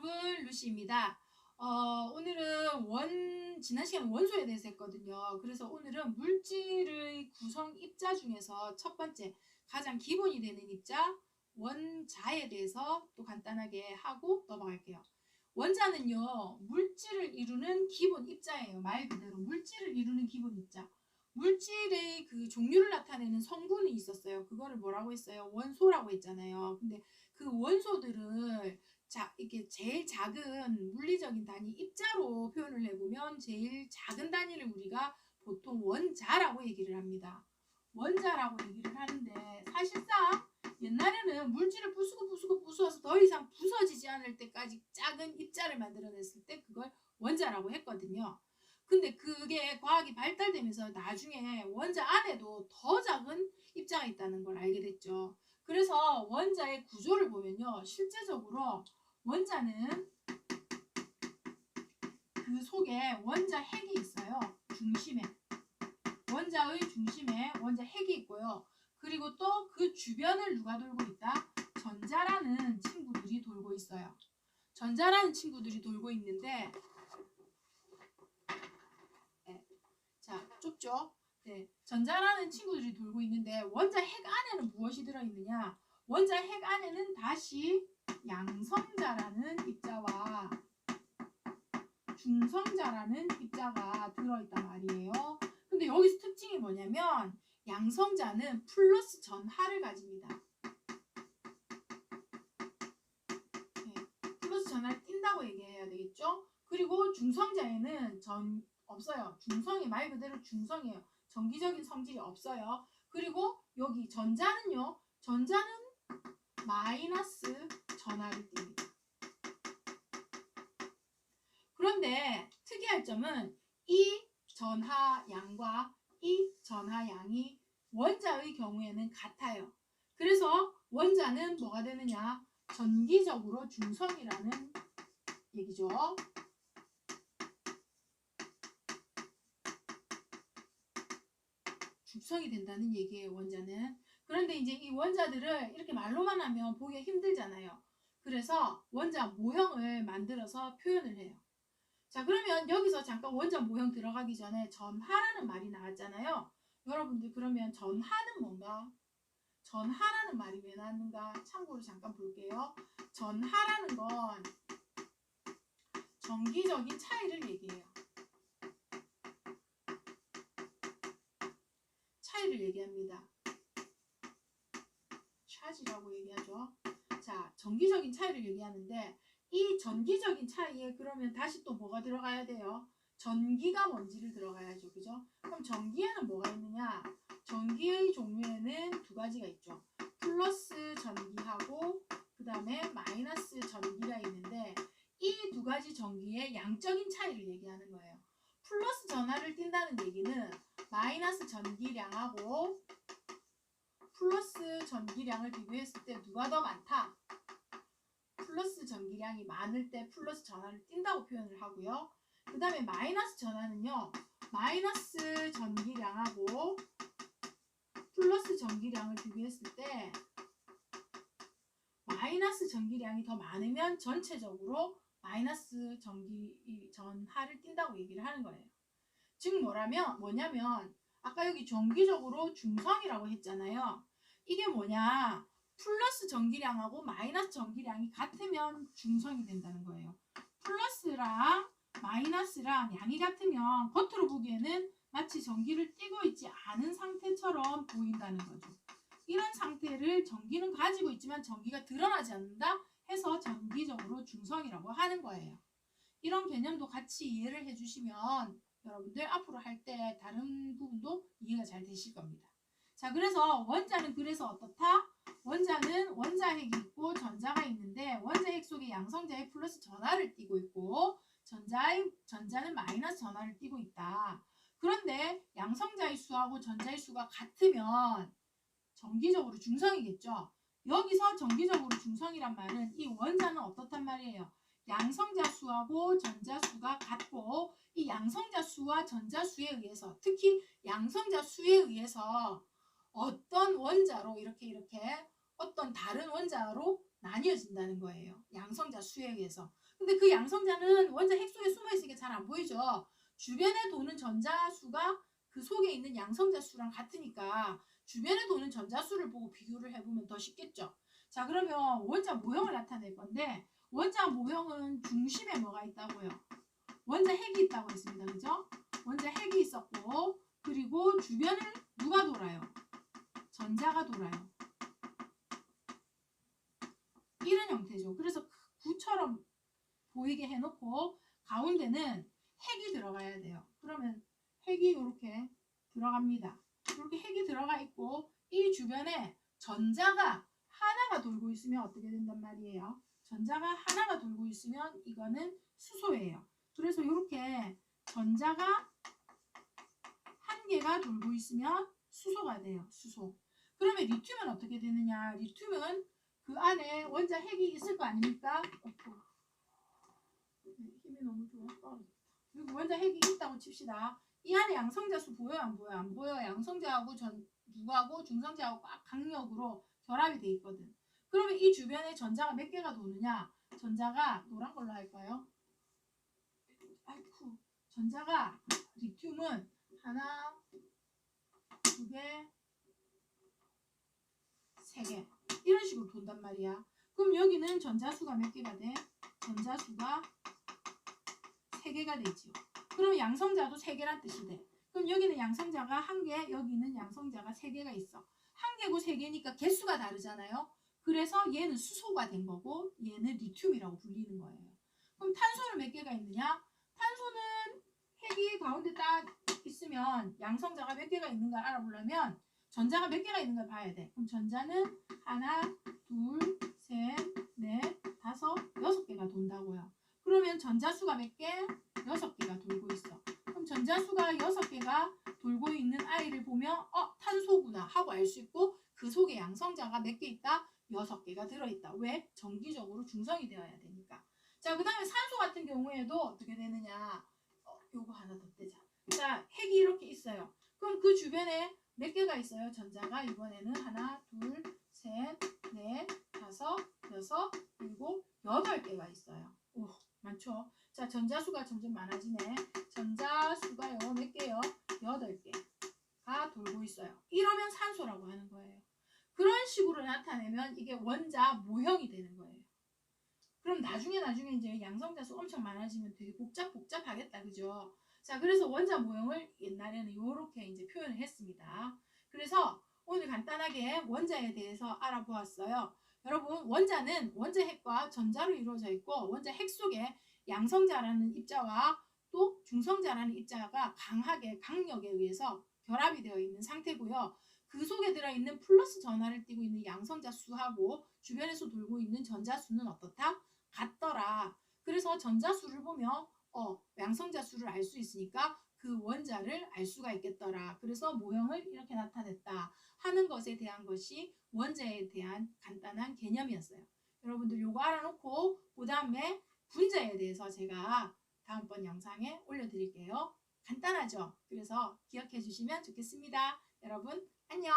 여러분, 루시입니다. 오늘은 지난 시간에 원소에 대해서 했거든요. 그래서 오늘은 물질의 구성 입자 중에서 첫 번째, 가장 기본이 되는 입자, 원자에 대해서 또 간단하게 하고 넘어갈게요. 원자는요, 물질을 이루는 기본 입자예요. 말 그대로 물질을 이루는 기본 입자. 물질의 그 종류를 나타내는 성분이 있었어요. 그거를 뭐라고 했어요? 원소라고 했잖아요. 근데 그 원소들을 이렇게 제일 작은 물리적인 단위 입자로 표현을 해보면 제일 작은 단위를 우리가 보통 원자라고 얘기를 합니다. 원자라고 얘기를 하는데 사실상 옛날에는 물질을 부수어서 더 이상 부서지지 않을 때까지 작은 입자를 만들어냈을 때 그걸 원자라고 했거든요. 근데 그게 과학이 발달되면서 나중에 원자 안에도 더 작은 입자가 있다는 걸 알게 됐죠. 그래서 원자의 구조를 보면요. 실제적으로 원자는 그 속에 원자 핵이 있어요. 중심에. 원자의 중심에 원자 핵이 있고요. 그리고 또 그 주변을 누가 돌고 있다? 전자라는 친구들이 돌고 있어요. 전자라는 친구들이 돌고 있는데 자, 좁죠? 네, 전자라는 친구들이 돌고 있는데 원자 핵 안에는 무엇이 들어있느냐? 원자 핵 안에는 다시 양성자라는 입자와 중성자라는 입자가 들어있단 말이에요. 근데 여기서 특징이 뭐냐면 양성자는 플러스 전하를 가집니다. 네, 플러스 전하를 띈다고 얘기해야 되겠죠? 그리고 중성자에는 없어요. 중성이 말 그대로 중성이에요. 정기적인 성질이 없어요. 그리고 여기 전자는요. 전자는 마이너스 전하를 띱니다. 그런데 특이할 점은 이 전하양과 이 전하양이 원자의 경우에는 같아요. 그래서 원자는 뭐가 되느냐? 전기적으로 중성이라는 얘기죠. 중성이 된다는 얘기예요. 원자는. 그런데 이제 이 원자들을 이렇게 말로만 하면 보기가 힘들잖아요. 그래서 원자 모형을 만들어서 표현을 해요. 자, 그러면 여기서 잠깐 원자 모형 들어가기 전에 전하라는 말이 나왔잖아요. 여러분들 그러면 전하는 뭔가? 전하라는 말이 왜 나왔는가? 참고로 잠깐 볼게요. 전하라는 건 정기적인 차이를 얘기해요. 차이를 얘기합니다. 차지라고 얘기하죠. 자, 정기적인 차이를 얘기하는데 이 전기적인 차이에 그러면 다시 또 뭐가 들어가야 돼요? 전기가 뭔지를 들어가야죠. 그죠? 그럼 전기에는 뭐가 있느냐? 전기의 종류에는 두 가지가 있죠. 플러스 전기하고 그 다음에 마이너스 전기가 있는데 이 두 가지 전기의 양적인 차이를 얘기하는 거예요. 플러스 전하를 띈다는 얘기는 마이너스 전기량하고 플러스 전기량을 비교했을 때 누가 더 많다? 플러스 전기량이 많을 때 플러스 전하를 띈다고 표현을 하고요. 그 다음에 마이너스 전하는요. 마이너스 전기량하고 플러스 전기량을 비교했을 때 마이너스 전기량이 더 많으면 전체적으로 마이너스 전하를 띈다고 얘기를 하는 거예요. 즉 뭐냐면 아까 여기 정기적으로 중성이라고 했잖아요. 이게 뭐냐? 플러스 전기량하고 마이너스 전기량이 같으면 중성이 된다는 거예요. 플러스랑 마이너스랑 양이 같으면 겉으로 보기에는 마치 전기를 띠고 있지 않은 상태처럼 보인다는 거죠. 이런 상태를 전기는 가지고 있지만 전기가 드러나지 않는다 해서 전기적으로 중성이라고 하는 거예요. 이런 개념도 같이 이해를 해주시면 여러분들 앞으로 할 때 다른 부분도 이해가 잘 되실 겁니다. 자, 그래서 원자는 그래서 어떻다? 원자는 원자핵이 있고 전자가 있는데 원자핵 속에 양성자의 플러스 전하를 띠고 있고 전자는 마이너스 전하를 띠고 있다. 그런데 양성자의 수하고 전자의 수가 같으면 정기적으로 중성이겠죠. 여기서 정기적으로 중성이란 말은 이 원자는 어떻단 말이에요? 양성자 수하고 전자 수가 같고 이 양성자 수와 전자 수에 의해서 특히 양성자 수에 의해서 어떤 원자로 이렇게 어떤 다른 원자로 나뉘어진다는 거예요. 양성자 수에 의해서. 근데 그 양성자는 원자 핵 속에 숨어 있으니까 잘 안 보이죠. 주변에 도는 전자 수가 그 속에 있는 양성자 수랑 같으니까 주변에 도는 전자 수를 보고 비교를 해보면 더 쉽겠죠. 자, 그러면 원자 모형을 나타낼 건데 원자 모형은 중심에 뭐가 있다고요? 원자 핵이 있다고 했습니다. 그죠? 원자 핵이 있었고 그리고 주변을 누가 돌아요? 전자가 돌아요. 이런 형태죠. 그래서 구처럼 보이게 해놓고 가운데는 핵이 들어가야 돼요. 그러면 핵이 이렇게 들어갑니다. 이렇게 핵이 들어가 있고 이 주변에 전자가 하나가 돌고 있으면 어떻게 된단 말이에요? 전자가 하나가 돌고 있으면 이거는 수소예요. 그래서 이렇게 전자가 한 개가 돌고 있으면 수소가 돼요. 수소. 그러면 리튬은 어떻게 되느냐? 리튬은 그 안에 원자 핵이 있을 거 아닙니까? 힘이 너무 좋아. 여기 원자 핵이 있다고 칩시다. 이 안에 양성자수 보여요? 안 보여요? 안 보여요. 양성자하고 누구하고 중성자하고 꽉 강력으로 결합이 돼 있거든. 그러면 이 주변에 전자가 몇 개가 도느냐? 전자가 노란 걸로 할까요? 아이쿠. 전자가 리튬은 하나, 두 개, 세 개 이런 식으로 돈단 말이야. 그럼 여기는 전자수가 몇 개가 돼? 전자수가 3개가 되지요. 그럼 양성자도 3개란 뜻이 돼. 그럼 여기는 양성자가 1개, 여기는 양성자가 3개가 있어. 1개고 3개니까 개수가 다르잖아요. 그래서 얘는 수소가 된 거고 얘는 리튬이라고 불리는 거예요. 그럼 탄소는 몇 개가 있느냐? 탄소는 핵이 가운데 딱 있으면 양성자가 몇 개가 있는가 알아보려면 전자가 몇 개가 있는가 봐야 돼. 그럼 전자는 하나, 둘, 셋, 넷, 다섯, 6개가 돈다고요. 그러면 전자수가 몇 개? 6개가 돌고 있어. 그럼 전자수가 6개가 돌고 있는 아이를 보면 탄소구나 하고 알 수 있고 그 속에 양성자가 몇 개 있다? 6개가 들어있다. 왜? 정기적으로 중성이 되어야 되니까. 자, 그 다음에 산소 같은 경우에도 어떻게 되느냐? 요거 하나 더 떼자. 자, 핵이 이렇게 있어요. 그럼 그 주변에 몇 개가 있어요? 전자가 이번에는 하나, 둘, 셋, 넷, 다섯, 여섯, 일곱, 8개가 있어요. 오, 많죠? 자, 전자수가 점점 많아지네. 전자수가 몇 개요? 8개가 돌고 있어요. 이러면 산소라고 하는 거예요. 그런 식으로 나타내면 이게 원자 모형이 되는 거예요. 그럼 나중에 이제 양성자수 엄청 많아지면 되게 복잡하겠다. 그죠? 자, 그래서 원자 모형을 옛날에는 이렇게 이제 표현을 했습니다. 그래서 오늘 간단하게 원자에 대해서 알아보았어요. 여러분, 원자는 원자 핵과 전자로 이루어져 있고 원자 핵 속에 양성자라는 입자와 또 중성자라는 입자가 강력에 의해서 결합이 되어 있는 상태고요. 그 속에 들어있는 플러스 전하를 띠고 있는 양성자 수하고 주변에서 돌고 있는 전자 수는 어떻다? 같더라. 그래서 전자 수를 보면 양성자 수를 알 수 있으니까 그 원자를 알 수가 있겠더라. 그래서 모형을 이렇게 나타냈다 하는 것에 대한 것이 원자에 대한 간단한 개념이었어요. 여러분들 요거 알아놓고 그 다음에 분자에 대해서 제가 다음번 영상에 올려드릴게요. 간단하죠? 그래서 기억해 주시면 좋겠습니다. 여러분 안녕.